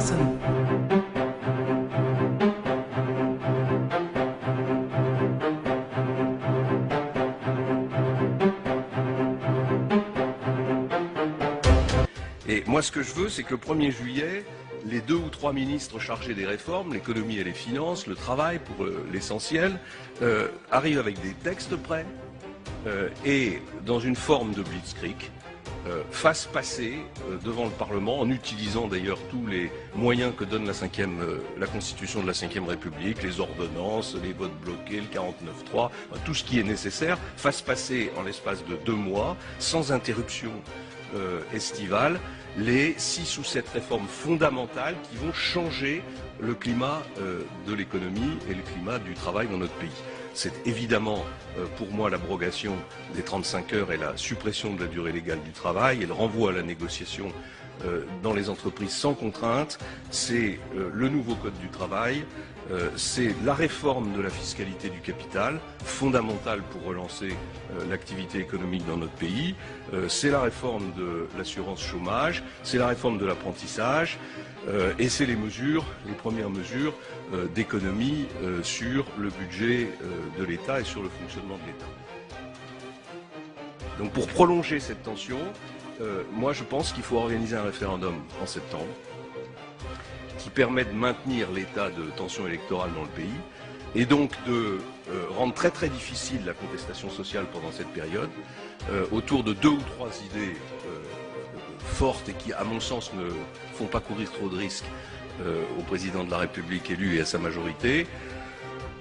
personnes. Et moi, ce que je veux, c'est que le 1er juillet, les 2 ou 3 ministres chargés des réformes, l'économie et les finances, le travail pour l'essentiel, arrivent avec des textes prêts et dans une forme de blitzkrieg, fassent passer devant le Parlement, en utilisant d'ailleurs tous les moyens que donne la Constitution de la Ve République, les ordonnances, les votes bloqués, le 49.3, tout ce qui est nécessaire, fassent passer en l'espace de 2 mois, sans interruption estivale, les 6 ou 7 réformes fondamentales qui vont changer le climat de l'économie et le climat du travail dans notre pays. C'est évidemment pour moi l'abrogation des 35 heures et la suppression de la durée légale du travail et le renvoi à la négociation dans les entreprises sans contrainte. C'est le nouveau code du travail, c'est la réforme de la fiscalité du capital, fondamentale pour relancer l'activité économique dans notre pays, c'est la réforme de l'assurance chômage, c'est la réforme de l'apprentissage, et c'est les premières mesures d'économie sur le budget de l'État et sur le fonctionnement de l'État. Donc pour prolonger cette tension, moi je pense qu'il faut organiser un référendum en septembre qui permet de maintenir l'état de tension électorale dans le pays et donc de rendre très très difficile la contestation sociale pendant cette période autour de 2 ou 3 idées fortes et qui, à mon sens, ne font pas courir trop de risques au président de la République élu et à sa majorité.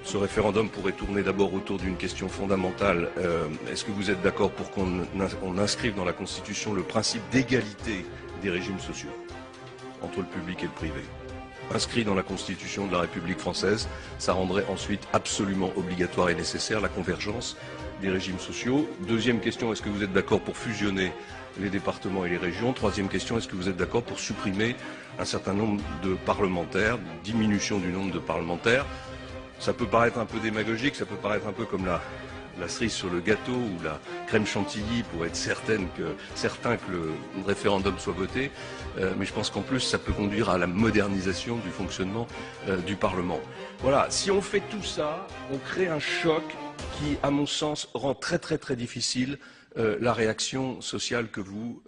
Ce référendum pourrait tourner d'abord autour d'une question fondamentale. Est-ce que vous êtes d'accord pour qu'on inscrive dans la Constitution le principe d'égalité des régimes sociaux entre le public et le privé? Inscrit dans la Constitution de la République française, ça rendrait ensuite absolument obligatoire et nécessaire la convergence des régimes sociaux. Deuxième question, est-ce que vous êtes d'accord pour fusionner les départements et les régions? Troisième question, est-ce que vous êtes d'accord pour supprimer un certain nombre de parlementaires, diminution du nombre de parlementaires? Ça peut paraître un peu démagogique, ça peut paraître un peu comme la cerise sur le gâteau ou la crème chantilly pour être certain que le référendum soit voté, mais je pense qu'en plus ça peut conduire à la modernisation du fonctionnement du Parlement. Voilà, si on fait tout ça, on crée un choc qui, à mon sens, rend très très très difficile la réaction sociale que vous